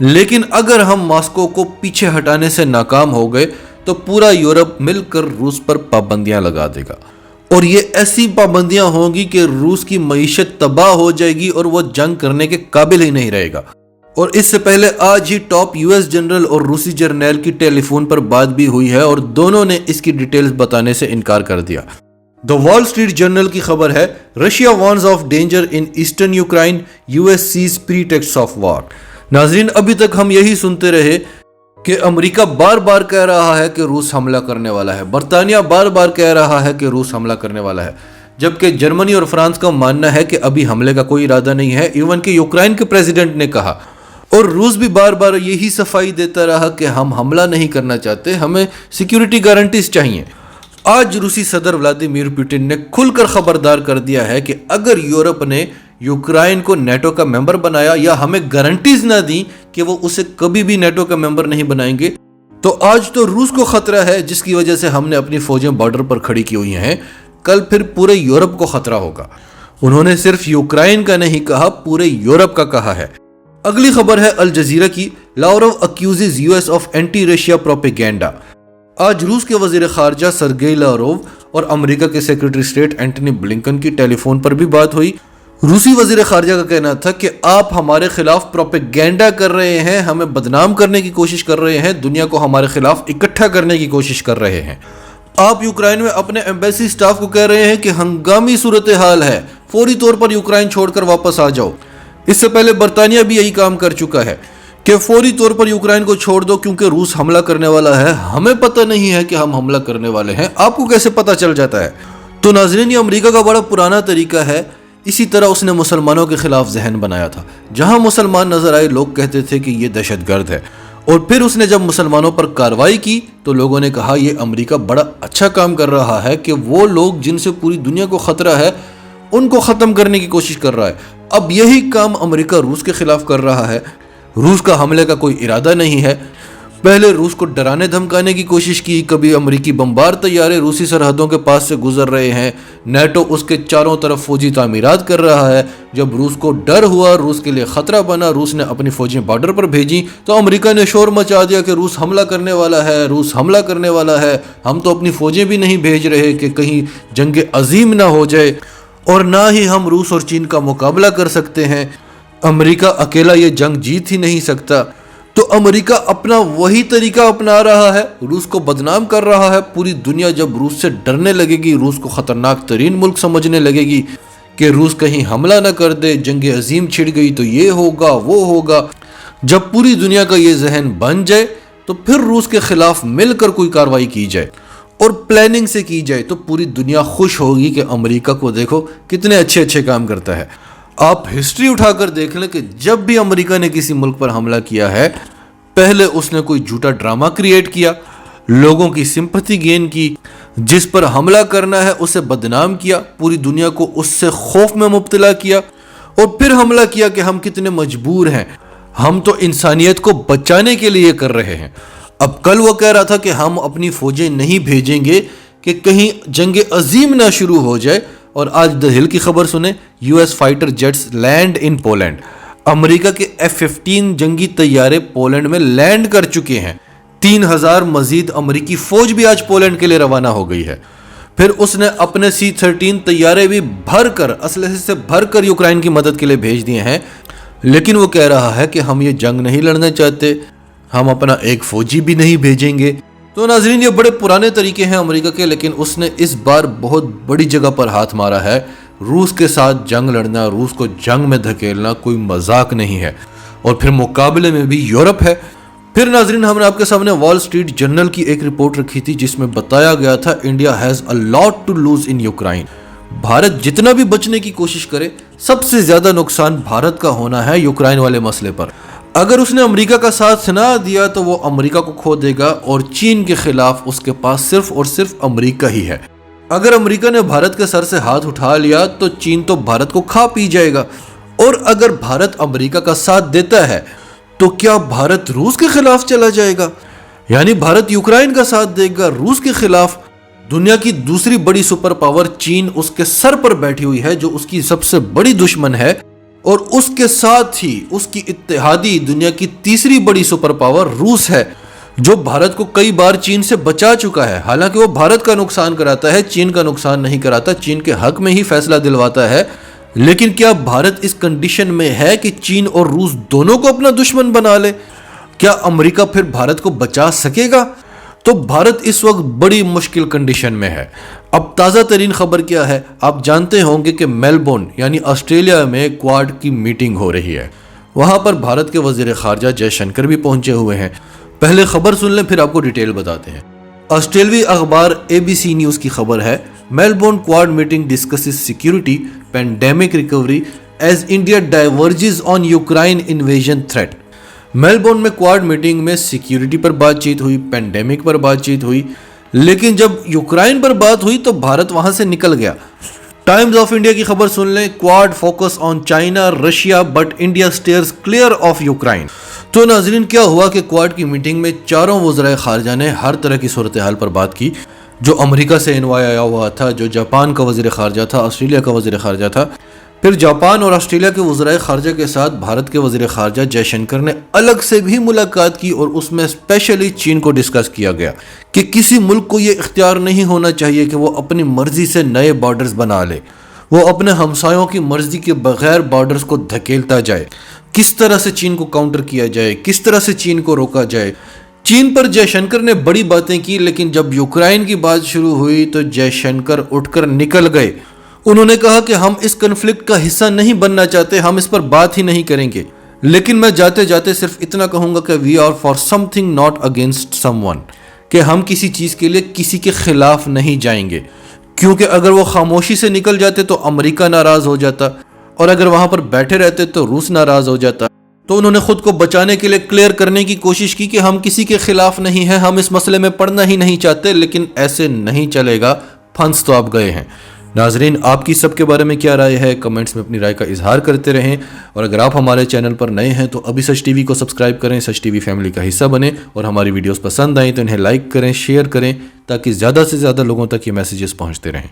لیکن اگر ہم ماسکو کو پیچھے ہٹانے سے ناکام ہو گئے تو پورا یورپ مل کر روس پر پابندیاں لگا دے گا، اور یہ ایسی پابندیاں ہوں گی کہ روس کی معیشت تباہ ہو جائے گی اور وہ جنگ کرنے کے قابل ہی نہیں رہے گا۔ اور اس سے پہلے آج ہی ٹاپ یو ایس جنرل اور روسی جرنیل کی ٹیلی فون پر بات بھی ہوئی ہے اور دونوں نے اس کی ڈیٹیلز بتانے سے انکار کر دیا۔ دی وال اسٹریٹ جرنل کی خبر ہے، Russia warns of danger in eastern Ukraine, U S says pretext of war. ناظرین، ابھی تک ہم یہی سنتے رہے کہ امریکہ بار بار کہہ رہا ہے کہ روس حملہ کرنے والا ہے، برطانیہ بار بار کہہ رہا ہے کہ روس حملہ کرنے والا ہے، جبکہ جرمنی اور فرانس کا ماننا ہے کہ ابھی حملے کا کوئی ارادہ نہیں ہے۔ ایون کہ یوکرائن کے پریزیڈنٹ نے کہا، اور روس بھی بار بار یہی صفائی دیتا رہا کہ ہم حملہ نہیں کرنا چاہتے، ہمیں سیکیورٹی گارنٹیز چاہیے۔ آج روسی صدر ولادیمیر پوٹن نے کھل کر خبردار کر دیا ہے کہ اگر یورپ نے یوکرائن کو نیٹو کا ممبر بنایا یا ہمیں گارنٹیز نہ دیں کہ وہ اسے کبھی بھی نیٹو کا ممبر نہیں بنائیں گے، تو آج تو روس کو خطرہ ہے جس کی وجہ سے ہم نے اپنی فوجیں بارڈر پر کھڑی کی ہوئی ہیں، کل پھر پورے یورپ کو خطرہ ہوگا۔ انہوں نے صرف یوکرائن کا نہیں کہا، پورے یورپ کا کہا ہے۔ اگلی خبر ہے الجزیرہ کی، Lavrov accuses U S of anti Russia propaganda. آج روس کے وزیر خارجہ سرگئی لاوروو اور امریکہ کے سیکرٹری اسٹیٹ اینٹونی بلنکن کی ٹیلی فون پر بھی بات ہوئی۔ روسی وزیر خارجہ کا کہنا تھا کہ آپ ہمارے خلاف پروپیگینڈا کر رہے ہیں، ہمیں بدنام کرنے کی کوشش کر رہے ہیں، دنیا کو ہمارے خلاف اکٹھا کرنے کی کوشش کر رہے ہیں۔ آپ یوکرائن میں اپنے ایمبیسی سٹاف کو کہہ رہے ہیں کہ ہنگامی صورتحال ہے، فوری طور پر یوکرائن چھوڑ کر واپس آ جاؤ۔ اس سے پہلے برطانیہ بھی یہی کام کر چکا ہے کہ فوری طور پر یوکرائن کو چھوڑ دو کیونکہ روس حملہ کرنے والا ہے۔ ہمیں پتہ نہیں ہے کہ ہم حملہ کرنے والے ہیں، آپ کو کیسے پتہ چل جاتا ہے؟ تو ناظرین، یہ امریکہ کا بڑا پرانا طریقہ ہے۔ اسی طرح اس نے مسلمانوں کے خلاف ذہن بنایا تھا، جہاں مسلمان نظر آئے لوگ کہتے تھے کہ یہ دہشت گرد ہے، اور پھر اس نے جب مسلمانوں پر کارروائی کی تو لوگوں نے کہا یہ امریکہ بڑا اچھا کام کر رہا ہے کہ وہ لوگ جن سے پوری دنیا کو خطرہ ہے ان کو ختم کرنے کی کوشش کر رہا ہے۔ اب یہی کام امریکہ روس کے خلاف کر رہا ہے۔ روس کا حملے کا کوئی ارادہ نہیں ہے۔ پہلے روس کو ڈرانے دھمکانے کی کوشش کی، کبھی امریکی بمبار طیارے روسی سرحدوں کے پاس سے گزر رہے ہیں، نیٹو اس کے چاروں طرف فوجی تعمیرات کر رہا ہے۔ جب روس کو ڈر ہوا، روس کے لیے خطرہ بنا، روس نے اپنی فوجیں بارڈر پر بھیجی تو امریکہ نے شور مچا دیا کہ روس حملہ کرنے والا ہے، روس حملہ کرنے والا ہے، ہم تو اپنی فوجیں بھی نہیں بھیج رہے کہ کہیں جنگ عظیم نہ ہو جائے، اور نہ ہی ہم روس اور چین کا مقابلہ کر سکتے ہیں، امریکہ اکیلا یہ جنگ جیت ہی نہیں سکتا۔ تو امریکہ اپنا وہی طریقہ اپنا رہا ہے، روس کو بدنام کر رہا ہے۔ پوری دنیا جب روس سے ڈرنے لگے گی، روس کو خطرناک ترین ملک سمجھنے لگے گی کہ روس کہیں حملہ نہ کر دے، جنگ عظیم چھڑ گئی تو یہ ہوگا وہ ہوگا، جب پوری دنیا کا یہ ذہن بن جائے تو پھر روس کے خلاف مل کر کوئی کارروائی کی جائے اور پلاننگ سے کی جائے تو پوری دنیا خوش ہوگی کہ امریکہ کو دیکھو کتنے اچھے اچھے کام کرتا ہے۔ آپ ہسٹری اٹھا کر دیکھ لیں کہ جب بھی امریکہ نے کسی ملک پر حملہ کیا ہے، پہلے اس نے کوئی جھوٹا ڈرامہ کریٹ کیا، لوگوں کی سمپتھی گین کی، جس پر حملہ کرنا ہے اسے بدنام کیا، پوری دنیا کو اس سے خوف میں مبتلا کیا، اور پھر حملہ کیا کہ ہم کتنے مجبور ہیں، ہم تو انسانیت کو بچانے کے لیے کر رہے ہیں۔ اب کل وہ کہہ رہا تھا کہ ہم اپنی فوجیں نہیں بھیجیں گے کہ کہیں جنگ عظیم نہ شروع ہو جائے، اور آج دی ہل کی خبر سنیں، U S fighter jets land in Poland. امریکہ کے F-15 جنگی طیارے پولینڈ میں لینڈ کر چکے ہیں۔ 3000 مزید امریکی فوج بھی آج پولینڈ کے لیے روانہ ہو گئی ہے۔ پھر اس نے اپنے C-13 طیارے بھی اسلحے سے بھر کر یوکرائن کی مدد کے لیے بھیج دیے ہیں، لیکن وہ کہہ رہا ہے کہ ہم یہ جنگ نہیں لڑنا چاہتے، ہم اپنا ایک فوجی بھی نہیں بھیجیں گے۔ تو ناظرین، یہ بڑے پرانے طریقے ہیں امریکہ کے، لیکن اس نے اس بار بہت بڑی جگہ پر ہاتھ مارا ہے۔ روس کے ساتھ جنگ لڑنا، روس کو جنگ میں دھکیلنا کوئی مذاق نہیں ہے، اور پھر مقابلے میں بھی یورپ ہے۔ پھر ناظرین، ہم نے آپ کے سامنے وال اسٹریٹ جرنل کی ایک رپورٹ رکھی تھی جس میں بتایا گیا تھا India has a lot to lose in Ukraine. Bharat جتنا بھی بچنے کی کوشش کرے، سب سے زیادہ نقصان بھارت کا ہونا ہے یوکرائن والے مسئلے پر۔ اگر اس نے امریکہ کا ساتھ نہ دیا تو وہ امریکہ کو کھو دے گا، اور چین کے خلاف اس کے پاس صرف اور صرف امریکہ ہی ہے۔ اگر امریکہ نے بھارت کے سر سے ہاتھ اٹھا لیا تو چین تو بھارت کو کھا پی جائے گا، اور اگر بھارت امریکہ کا ساتھ دیتا ہے تو کیا بھارت روس کے خلاف چلا جائے گا؟ یعنی بھارت یوکرائن کا ساتھ دے گا روس کے خلاف۔ دنیا کی دوسری بڑی سپر پاور چین اس کے سر پر بیٹھی ہوئی ہے، جو اس کی سب سے بڑی دشمن ہے، اور اس کے ساتھ ہی اس کی اتحادی دنیا کی تیسری بڑی سپر پاور روس ہے، جو بھارت کو کئی بار چین سے بچا چکا ہے۔ حالانکہ وہ بھارت کا نقصان کراتا ہے، چین کا نقصان نہیں کراتا، چین کے حق میں ہی فیصلہ دلواتا ہے۔ لیکن کیا بھارت اس کنڈیشن میں ہے کہ چین اور روس دونوں کو اپنا دشمن بنا لے؟ کیا امریکہ پھر بھارت کو بچا سکے گا؟ تو بھارت اس وقت بڑی مشکل کنڈیشن میں ہے۔ اب تازہ ترین خبر کیا ہے؟ آپ جانتے ہوں گے کہ میلبورن یعنی آسٹریلیا میں کواد کی میٹنگ ہو رہی ہے۔ وہاں پر بھارت کے وزیر خارجہ جے شنکر بھی پہنچے ہوئے ہیں۔ پہلے خبر سن لیں پھر آپ کو ڈیٹیل بتاتے ہیں۔ آسٹریلوی اخبار ABC نیوز کی خبر ہے، Melbourne Quad meeting discusses security pandemic recovery as India diverges on Ukraine invasion threat. Melbourne میں کواد میٹنگ میں سیکیورٹی پر بات چیت ہوئی، پینڈیمک پر بات چیت ہوئی، لیکن جب یوکرائن پر بات ہوئی تو بھارت وہاں سے نکل گیا۔ ٹائمز آف انڈیا کی خبر سن لیں، Quad focus on China Russia but India steers clear of Ukraine. تو ناظرین کیا ہوا کہ کواد کی میٹنگ میں چاروں وزرائے خارجہ نے ہر طرح کی صورتحال پر بات کی۔ جو امریکہ سے انوائے آیا ہوا تھا، جو جاپان کا وزیر خارجہ تھا، آسٹریلیا کا وزیر خارجہ تھا، پھر جاپان اور آسٹریلیا کے وزرائے خارجہ کے ساتھ بھارت کے وزیر خارجہ جے شنکر نے الگ سے بھی ملاقات کی، اور اس میں اسپیشلی چین کو ڈسکس کیا گیا کہ کسی ملک کو یہ اختیار نہیں ہونا چاہیے کہ وہ اپنی مرضی سے نئے بارڈرز بنا لے، وہ اپنے ہمسایوں کی مرضی کے بغیر بارڈرز کو دھکیلتا جائے۔ کس طرح سے چین کو کاؤنٹر کیا جائے، کس طرح سے چین کو روکا جائے۔ چین پر جے شنکر نے بڑی باتیں کی، لیکن جب یوکرائن کی بات شروع ہوئی تو جے شنکر اٹھ کر نکل گئے۔ انہوں نے کہا کہ ہم اس کنفلکٹ کا حصہ نہیں بننا چاہتے، ہم اس پر بات ہی نہیں کریں گے، لیکن میں جاتے جاتے صرف اتنا کہوں گا کہ we are for something not against someone, کہ ہم کسی چیز کے لیے کسی کے خلاف نہیں جائیں گے، کیونکہ اگر وہ خاموشی سے نکل جاتے تو امریکہ ناراض ہو جاتا، اور اگر وہاں پر بیٹھے رہتے تو روس ناراض ہو جاتا۔ تو انہوں نے خود کو بچانے کے لیے کلیئر کرنے کی کوشش کی کہ ہم کسی کے خلاف نہیں ہیں، ہم اس مسئلے میں پڑنا ہی نہیں چاہتے، لیکن ایسے نہیں چلے گا، پھنس تو آپ گئے ہیں۔ ناظرین آپ کی سب کے بارے میں کیا رائے ہے؟ کمنٹس میں اپنی رائے کا اظہار کرتے رہیں، اور اگر آپ ہمارے چینل پر نئے ہیں تو ابھی سچ ٹی وی کو سبسکرائب کریں، سچ ٹی وی فیملی کا حصہ بنیں، اور ہماری ویڈیوز پسند آئیں تو انہیں لائک کریں، شیئر کریں، تاکہ زیادہ سے زیادہ لوگوں تک یہ میسیجز پہنچتے رہیں۔